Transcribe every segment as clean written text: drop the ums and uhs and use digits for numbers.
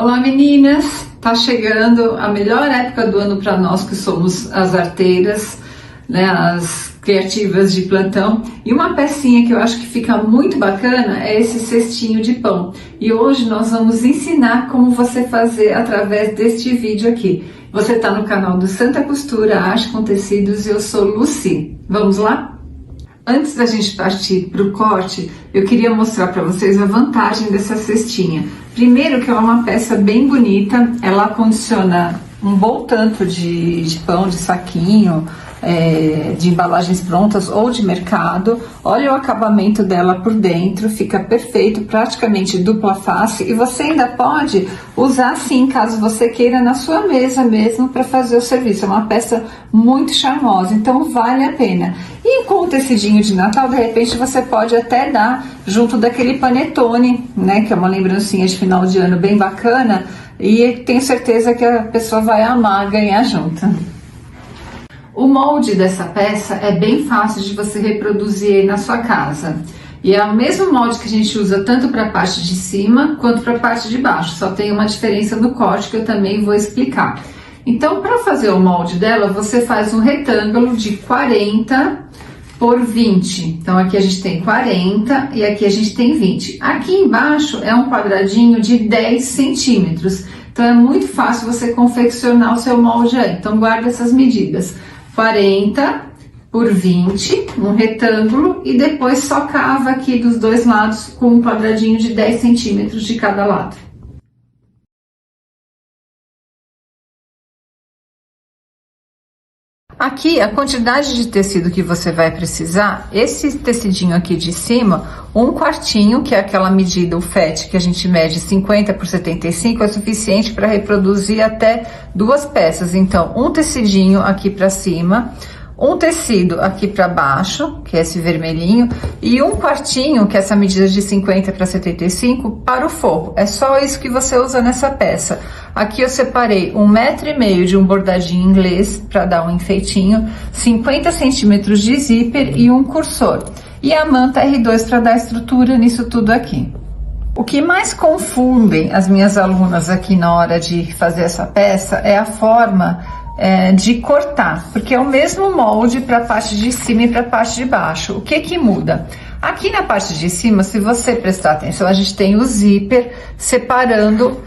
Olá meninas, tá chegando a melhor época do ano para nós que somos as arteiras, né, as criativas de plantão, e uma pecinha que eu acho que fica muito bacana é esse cestinho de pão. E hoje nós vamos ensinar como você fazer através deste vídeo aqui. Você está no canal do Santa Costura, Arte com Tecidos, e eu sou Lucy. Vamos lá? Antes da gente partir para o corte, eu queria mostrar para vocês a vantagem dessa cestinha. Primeiro que ela é uma peça bem bonita, ela acondiciona um bom tanto de pão, de saquinho, de embalagens prontas ou de mercado. Olha o acabamento dela por dentro, fica perfeito, praticamente dupla face, e você ainda pode usar assim, caso você queira, na sua mesa mesmo para fazer o serviço. É uma peça muito charmosa, então vale a pena. E com o tecidinho de Natal, de repente você pode até dar junto daquele panetone, né, que é uma lembrancinha de final de ano bem bacana, e tenho certeza que a pessoa vai amar ganhar junto. O molde dessa peça é bem fácil de você reproduzir aí na sua casa. E é o mesmo molde que a gente usa tanto para a parte de cima quanto para a parte de baixo. Só tem uma diferença no corte que eu também vou explicar. Então, para fazer o molde dela, você faz um retângulo de 40 por 20. Então, aqui a gente tem 40 e aqui a gente tem 20. Aqui embaixo é um quadradinho de 10 centímetros. Então, é muito fácil você confeccionar o seu molde aí. Então, guarda essas medidas. 40 por 20, um retângulo, e depois só cava aqui dos dois lados com um quadradinho de 10 centímetros de cada lado. Aqui, a quantidade de tecido que você vai precisar, esse tecidinho aqui de cima, 1/4, que é aquela medida, o FET, que a gente mede 50 por 75, é suficiente para reproduzir até 2 peças. Então, um tecidinho aqui para cima, um tecido aqui para baixo, que é esse vermelhinho, e 1/4, que é essa medida de 50 para 75, para o forro. É só isso que você usa nessa peça. Aqui eu separei 1,5 m de um bordadinho inglês para dar um enfeitinho, 50 centímetros de zíper e um cursor. E a manta R2 para dar estrutura nisso tudo aqui. O que mais confundem as minhas alunas aqui na hora de fazer essa peça é a forma de cortar, porque é o mesmo molde para a parte de cima e para a parte de baixo. O que que muda? Aqui na parte de cima, se você prestar atenção, a gente tem o zíper separando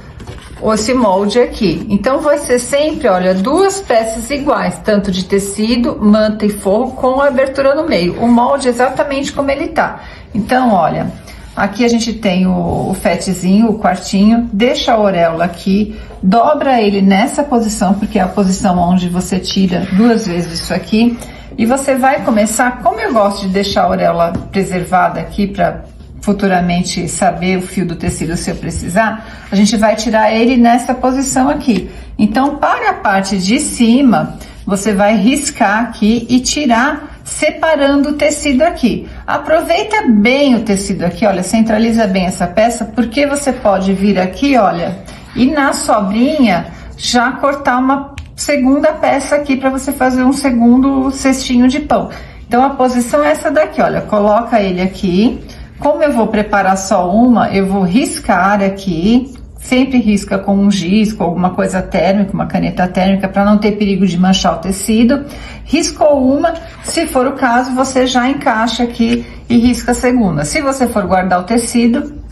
esse molde aqui. Então vai ser sempre, olha, 2 peças iguais, tanto de tecido, manta e forro, com a abertura no meio. O molde é exatamente como ele tá. Então, olha, aqui a gente tem o fetzinho, o quartinho, deixa a auréola aqui, dobra ele nessa posição, porque é a posição onde você tira 2 vezes isso aqui, e você vai começar, como eu gosto de deixar a auréola preservada aqui para futuramente saber o fio do tecido se eu precisar, a gente vai tirar ele nessa posição aqui. Então, para a parte de cima, você vai riscar aqui e tirar separando o tecido aqui. Aproveita bem o tecido aqui, olha, centraliza bem essa peça, porque você pode vir aqui, olha, e na sobrinha já cortar uma segunda peça aqui para você fazer um segundo cestinho de pão. Então, a posição é essa daqui, olha, coloca ele aqui. Como eu vou preparar só uma, eu vou riscar aqui, sempre risca com um giz, com alguma coisa térmica, uma caneta térmica, para não ter perigo de manchar o tecido. Riscou uma, se for o caso, você já encaixa aqui e risca a segunda. Se você for guardar o tecido,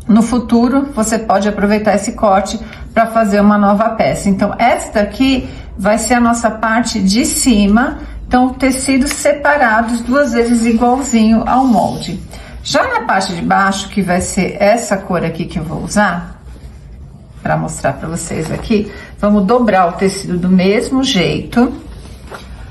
no futuro, você pode aproveitar esse corte para fazer uma nova peça. Então, esta aqui vai ser a nossa parte de cima, então, tecidos separados 2 vezes igualzinho ao molde. Já na parte de baixo, que vai ser essa cor aqui que eu vou usar, para mostrar para vocês aqui, vamos dobrar o tecido do mesmo jeito.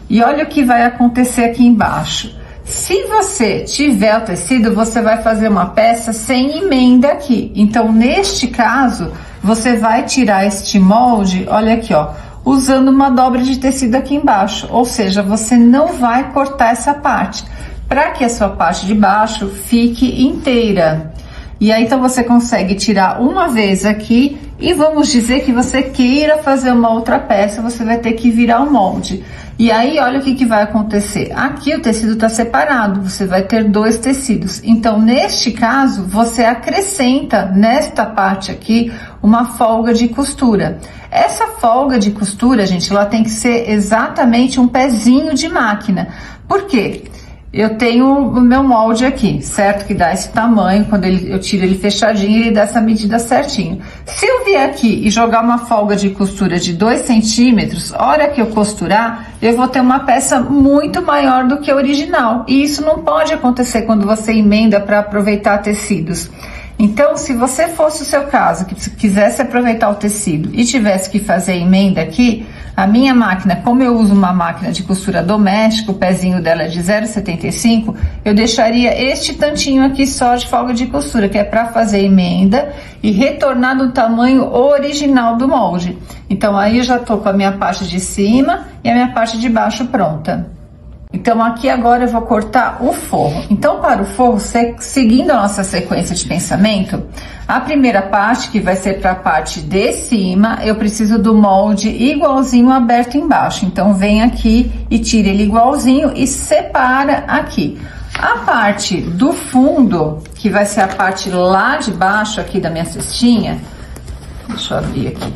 E olha o que vai acontecer aqui embaixo. Se você tiver o tecido, você vai fazer uma peça sem emenda aqui. Então, neste caso, você vai tirar este molde, olha aqui, ó, usando uma dobra de tecido aqui embaixo. Ou seja, você não vai cortar essa parte, para que a sua parte de baixo fique inteira. E aí, então, você consegue tirar uma vez aqui E vamos dizer que você queira fazer uma outra peça, você vai ter que virar o molde. E aí, olha o que vai acontecer. Aqui o tecido está separado, você vai ter dois tecidos. Então, neste caso, você acrescenta nesta parte aqui uma folga de costura. Essa folga de costura, gente, ela tem que ser exatamente um pezinho de máquina. Por quê? Eu tenho o meu molde aqui, certo? Que dá esse tamanho, quando eu tiro ele fechadinho, ele dá essa medida certinho. Se eu vier aqui e jogar uma folga de costura de 2 centímetros, a hora que eu costurar, eu vou ter uma peça muito maior do que a original. E isso não pode acontecer quando você emenda para aproveitar tecidos. Então, se você fosse o seu caso, que quisesse aproveitar o tecido e tivesse que fazer a emenda aqui, a minha máquina, como eu uso uma máquina de costura doméstica, o pezinho dela é de 0,75, eu deixaria este tantinho aqui só de folga de costura, que é para fazer emenda e retornar no tamanho original do molde. Então, aí eu já tô com a minha parte de cima e a minha parte de baixo pronta. Então, aqui agora eu vou cortar o forro. Então, para o forro, seguindo a nossa sequência de pensamento, a primeira parte, que vai ser para a parte de cima, eu preciso do molde igualzinho aberto embaixo. Então, vem aqui e tira ele igualzinho e separa aqui. A parte do fundo, que vai ser a parte lá de baixo aqui da minha cestinha, deixa eu abrir aqui.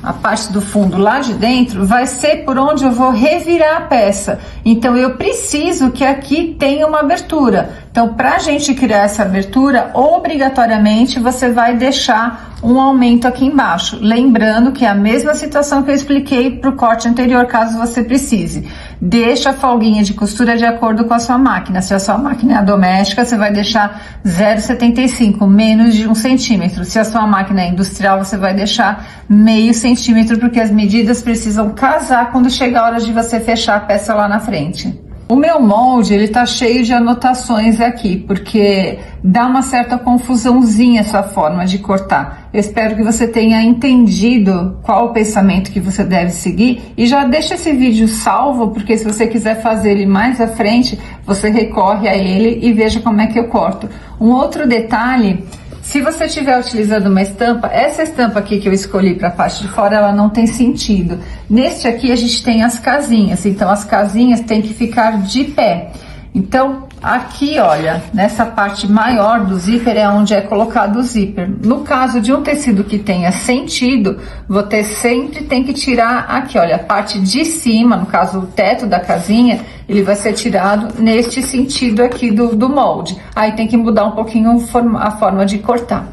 A parte do fundo lá de dentro vai ser por onde eu vou revirar a peça. Então, eu preciso que aqui tenha uma abertura. Então, para a gente criar essa abertura, obrigatoriamente você vai deixar um aumento aqui embaixo. Lembrando que é a mesma situação que eu expliquei para o corte anterior, caso você precise. Deixa a folguinha de costura de acordo com a sua máquina. Se a sua máquina é doméstica, você vai deixar 0,75, menos de 1 centímetro. Se a sua máquina é industrial, você vai deixar meio centímetro, porque as medidas precisam casar quando chegar a hora de você fechar a peça lá na frente. O meu molde, ele tá cheio de anotações aqui, porque dá uma certa confusãozinha essa forma de cortar. Eu espero que você tenha entendido qual o pensamento que você deve seguir e já deixa esse vídeo salvo, porque se você quiser fazer ele mais à frente, você recorre a ele e veja como é que eu corto. Um outro detalhe: se você estiver utilizando uma estampa, essa estampa aqui que eu escolhi para a parte de fora, ela não tem sentido. Neste aqui a gente tem as casinhas, então as casinhas tem que ficar de pé. Então, aqui, olha, nessa parte maior do zíper é onde é colocado o zíper. No caso de um tecido que tenha sentido, você sempre tem que tirar aqui, olha, a parte de cima, no caso o teto da casinha, ele vai ser tirado neste sentido aqui do molde. Aí tem que mudar um pouquinho a forma de cortar.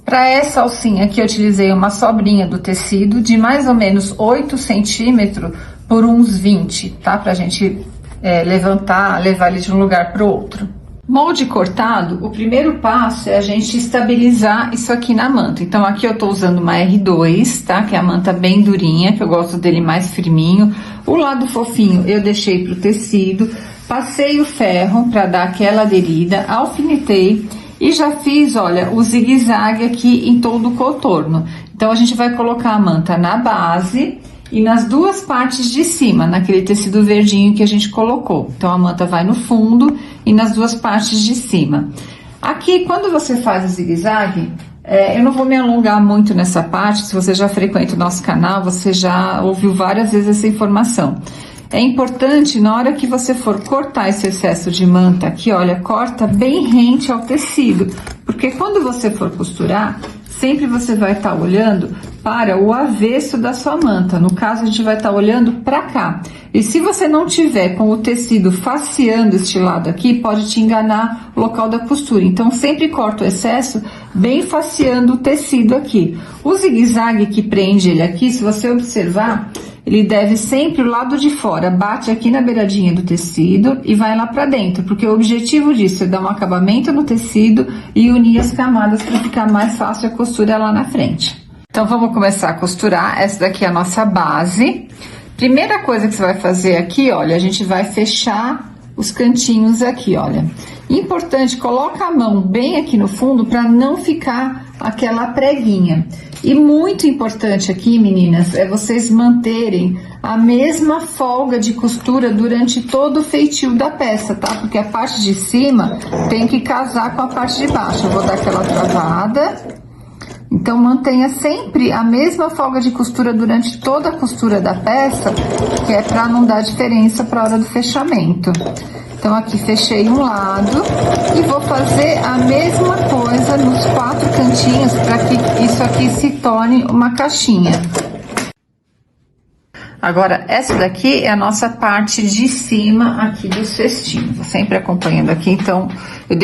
Para essa alcinha aqui eu utilizei uma sobrinha do tecido de mais ou menos 8 centímetros por uns 20, tá? Pra gente levar ele de um lugar para o outro. Molde cortado, o primeiro passo é a gente estabilizar isso aqui na manta. Então aqui eu tô usando uma R2, tá? Que é a manta bem durinha, que eu gosto dele mais firminho. O lado fofinho eu deixei pro tecido, passei o ferro para dar aquela aderida, alfinetei e já fiz, olha, o zigue-zague aqui em todo o contorno. Então a gente vai colocar a manta na base e nas duas partes de cima, naquele tecido verdinho que a gente colocou. Então, a manta vai no fundo e nas duas partes de cima. Aqui, quando você faz o zigue-zague, eu não vou me alongar muito nessa parte. Se você já frequenta o nosso canal, você já ouviu várias vezes essa informação. É importante, na hora que você for cortar esse excesso de manta aqui, olha, corta bem rente ao tecido. Porque quando você for costurar, sempre você vai estar olhando para o avesso da sua manta. No caso, a gente vai estar olhando para cá. E se você não tiver com o tecido faceando este lado aqui, pode te enganar o local da costura. Então, sempre corta o excesso bem faceando o tecido aqui. O zigue-zague que prende ele aqui, se você observar, ele deve sempre o lado de fora, bate aqui na beiradinha do tecido e vai lá pra dentro, porque o objetivo disso é dar um acabamento no tecido e unir as camadas para ficar mais fácil a costura lá na frente. Então, vamos começar a costurar. Essa daqui é a nossa base. Primeira coisa que você vai fazer aqui, olha, a gente vai fechar os cantinhos aqui, olha. Importante, coloca a mão bem aqui no fundo para não ficar aquela preguinha. E muito importante aqui, meninas, é vocês manterem a mesma folga de costura durante todo o feitio da peça, tá? Porque a parte de cima tem que casar com a parte de baixo. Eu vou dar aquela travada Então mantenha sempre a mesma folga de costura durante toda a costura da peça, que é para não dar diferença para a hora do fechamento. Então aqui fechei um lado e vou fazer a mesma coisa nos 4 cantinhos para que isso aqui se torne uma caixinha. Agora, essa daqui é a nossa parte de cima aqui do cestinho. Vou sempre acompanhando aqui, então eu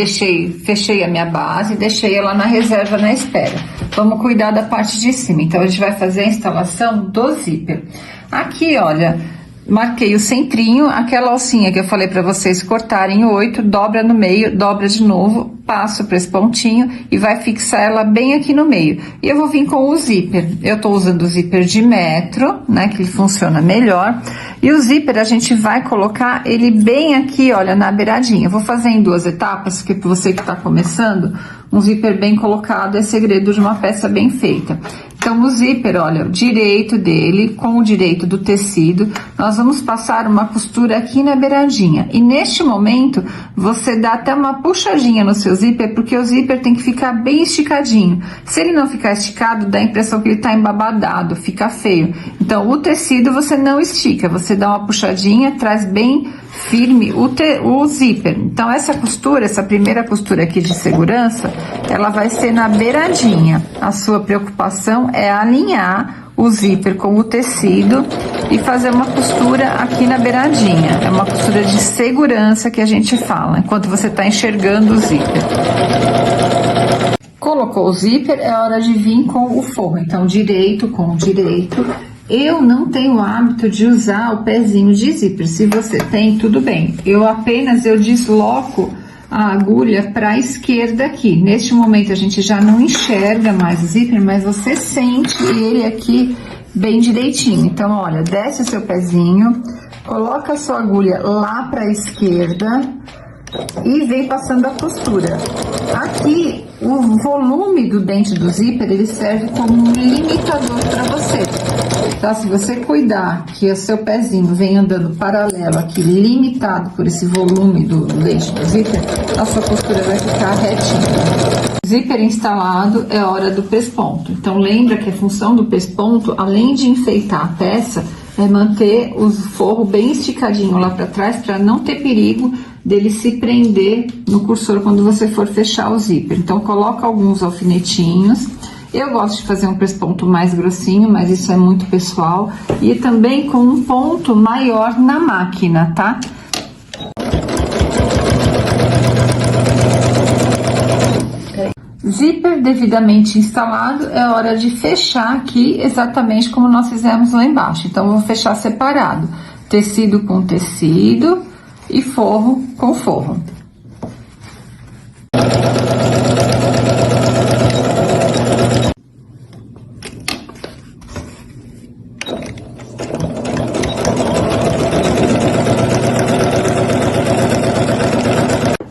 fechei a minha base, deixei ela na reserva na espera. Vamos cuidar da parte de cima. Então a gente vai fazer a instalação do zíper. Aqui, olha, marquei o centrinho, aquela alcinha que eu falei para vocês cortarem 8, dobra no meio, dobra de novo, passo para esse pontinho e vai fixar ela bem aqui no meio. E eu vou vir com o zíper. Eu tô usando o zíper de metro, né, que ele funciona melhor. E o zíper a gente vai colocar ele bem aqui, olha, na beiradinha. Eu vou fazer em 2 etapas, porque pra você que tá começando, um zíper bem colocado é segredo de uma peça bem feita. Então, o zíper, olha, o direito dele com o direito do tecido, nós vamos passar uma costura aqui na beiradinha. E neste momento, você dá até uma puxadinha no seu zíper, porque o zíper tem que ficar bem esticadinho. Se ele não ficar esticado, dá a impressão que ele tá embabadado, fica feio. Então, o tecido você não estica, você dá uma puxadinha, traz bem firme o zíper. Então, essa costura, essa primeira costura aqui de segurança, ela vai ser na beiradinha. A sua preocupação é alinhar o zíper com o tecido e fazer uma costura aqui na beiradinha. É uma costura de segurança que a gente fala, enquanto você está enxergando o zíper. Colocou o zíper, é hora de vir com o forro. Então, direito com direito. Eu não tenho o hábito de usar o pezinho de zíper. Se você tem, tudo bem. Eu desloco a agulha para a esquerda aqui. Neste momento a gente já não enxerga mais o zíper, mas você sente ele aqui bem direitinho. Então, olha, desce o seu pezinho, coloca a sua agulha lá para a esquerda e vem passando a costura. Aqui, o volume do dente do zíper, ele serve como um limitador para você. Tá? Se você cuidar que o seu pezinho vem andando paralelo aqui, limitado por esse volume do dente do zíper, a sua costura vai ficar retinha. Zíper instalado, é hora do pesponto. Então, lembra que a função do pesponto, além de enfeitar a peça, é manter o forro bem esticadinho lá para trás, para não ter perigo dele se prender no cursor quando você for fechar o zíper. Então, coloca alguns alfinetinhos. Eu gosto de fazer um pesponto mais grossinho, mas isso é muito pessoal. E também com um ponto maior na máquina, tá? Zíper devidamente instalado, é hora de fechar aqui exatamente como nós fizemos lá embaixo. Então, eu vou fechar separado. Tecido com tecido e forro com forro.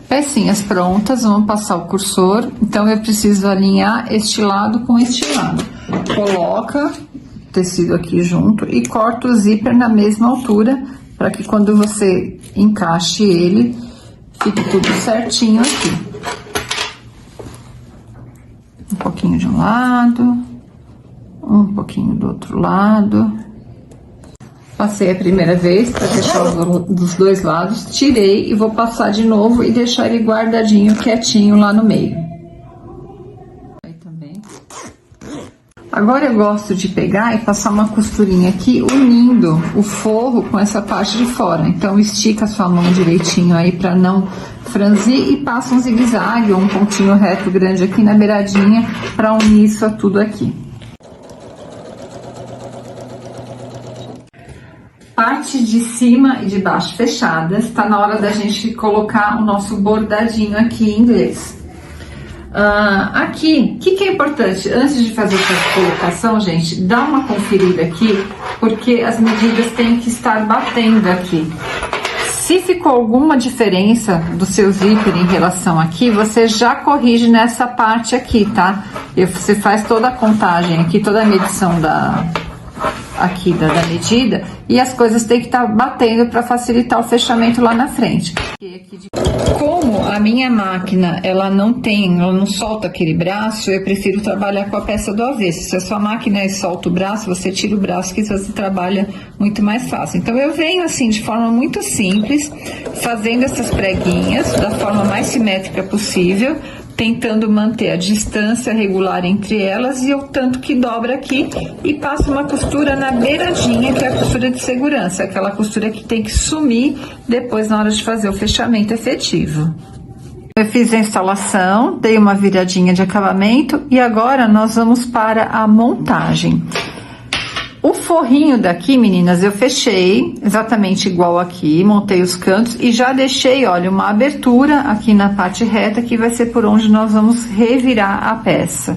Pecinhas prontas, vamos passar o cursor. Então, eu preciso alinhar este lado com este lado. Coloca o tecido aqui junto e corta o zíper na mesma altura, para que quando você encaixe ele, fique tudo certinho aqui. Um pouquinho de um lado, um pouquinho do outro lado. Passei a primeira vez para deixar dos 2 lados, tirei e vou passar de novo e deixar ele guardadinho, quietinho lá no meio. Aí também. Agora eu gosto de pegar e passar uma costurinha aqui, unindo o forro com essa parte de fora. Então, estica a sua mão direitinho aí para não franzir e passa um zigue-zague ou um pontinho reto grande aqui na beiradinha para unir isso tudo aqui. Parte de cima e de baixo fechadas, tá na hora da gente colocar o nosso bordadinho aqui em inglês. Aqui, o que é importante? Antes de fazer essa colocação, gente, dá uma conferida aqui, porque as medidas têm que estar batendo aqui. Se ficou alguma diferença do seu zíper em relação aqui, você já corrige nessa parte aqui, tá? E você faz toda a contagem aqui, toda a medição da medida, e as coisas têm que estar batendo para facilitar o fechamento lá na frente. Como a minha máquina ela não solta aquele braço, eu prefiro trabalhar com a peça do avesso. Se a sua máquina solta o braço, você tira o braço que você trabalha muito mais fácil. Então eu venho assim de forma muito simples, fazendo essas preguinhas da forma mais simétrica possível, tentando manter a distância regular entre elas e o tanto que dobra aqui, e passo uma costura na beiradinha, que é a costura de segurança, aquela costura que tem que sumir depois na hora de fazer o fechamento efetivo. Eu fiz a instalação, dei uma viradinha de acabamento e agora nós vamos para a montagem. O forrinho daqui, meninas, eu fechei exatamente igual aqui, montei os cantos e já deixei, olha, uma abertura aqui na parte reta, que vai ser por onde nós vamos revirar a peça.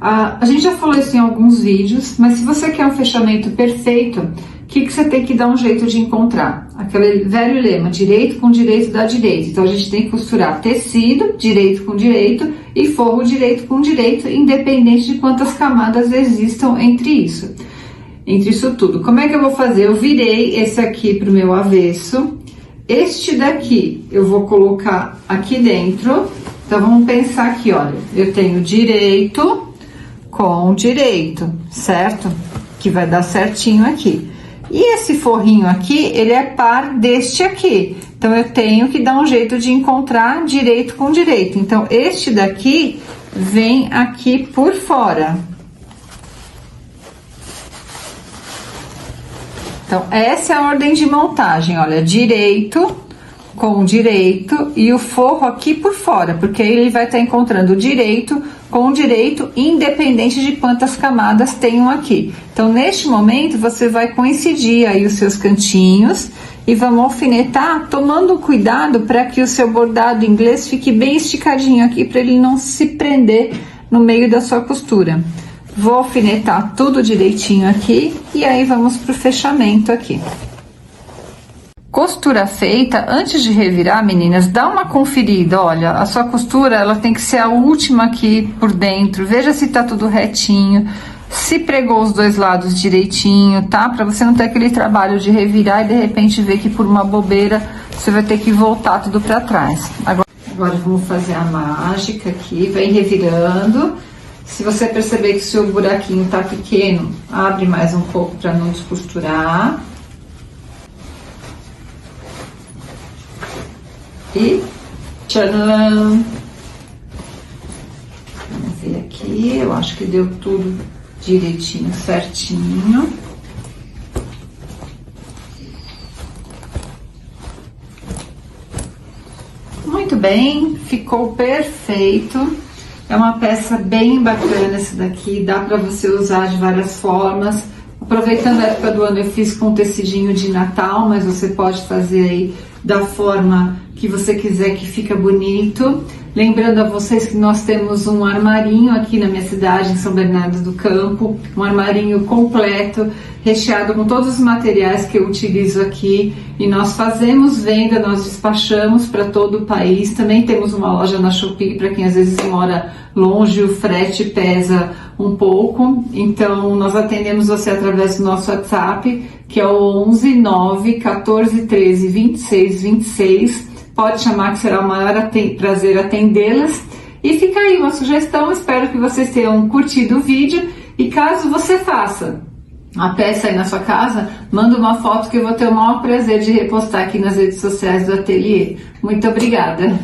A gente já falou isso em alguns vídeos, mas se você quer um fechamento perfeito, o que você tem que dar um jeito de encontrar? Aquele velho lema, direito com direito dá direito. Então a gente tem que costurar tecido, direito com direito, e forro direito com direito, independente de quantas camadas existam entre isso tudo. Como é que eu vou fazer? Eu virei esse aqui pro meu avesso. Este daqui eu vou colocar aqui dentro. Então vamos pensar aqui, olha, eu tenho direito com direito, certo? Que vai dar certinho aqui. E esse forrinho aqui, ele é par deste aqui. Então, eu tenho que dar um jeito de encontrar direito com direito. Então, este daqui vem aqui por fora. Então, essa é a ordem de montagem, olha, direito com direito e o forro aqui por fora, porque aí ele vai estar encontrando direito com direito, independente de quantas camadas tenham aqui. Então, neste momento, você vai coincidir aí os seus cantinhos e vamos alfinetar, tomando cuidado para que o seu bordado inglês fique bem esticadinho aqui, para ele não se prender no meio da sua costura. Vou alfinetar tudo direitinho aqui e aí vamos pro fechamento aqui. Costura feita, antes de revirar, meninas, dá uma conferida, olha, a sua costura, ela tem que ser a última aqui por dentro, veja se tá tudo retinho, se pregou os dois lados direitinho, tá? Pra você não ter aquele trabalho de revirar e de repente ver que por uma bobeira você vai ter que voltar tudo pra trás. Agora vamos fazer a mágica aqui, vem revirando. Se você perceber que o seu buraquinho tá pequeno, abre mais um pouco pra não descosturar. E tcharam! Vamos ver aqui, eu acho que deu tudo direitinho, certinho. Muito bem, ficou perfeito. É uma peça bem bacana essa daqui, dá para você usar de várias formas. Aproveitando a época do ano, eu fiz com tecidinho de Natal, mas você pode fazer aí da forma que você quiser, que fica bonito. Lembrando a vocês que nós temos um armarinho aqui na minha cidade, em São Bernardo do Campo, um armarinho completo, recheado com todos os materiais que eu utilizo aqui, e nós fazemos venda, nós despachamos para todo o país. Também temos uma loja na Shopee para quem às vezes mora longe, o frete pesa um pouco, então nós atendemos você através do nosso WhatsApp, que é o 11 9 14 13 26 26. Pode chamar, que será o maior prazer atendê-las. E fica aí uma sugestão, espero que vocês tenham curtido o vídeo. E caso você faça a peça aí na sua casa, manda uma foto que eu vou ter o maior prazer de repostar aqui nas redes sociais do ateliê. Muito obrigada!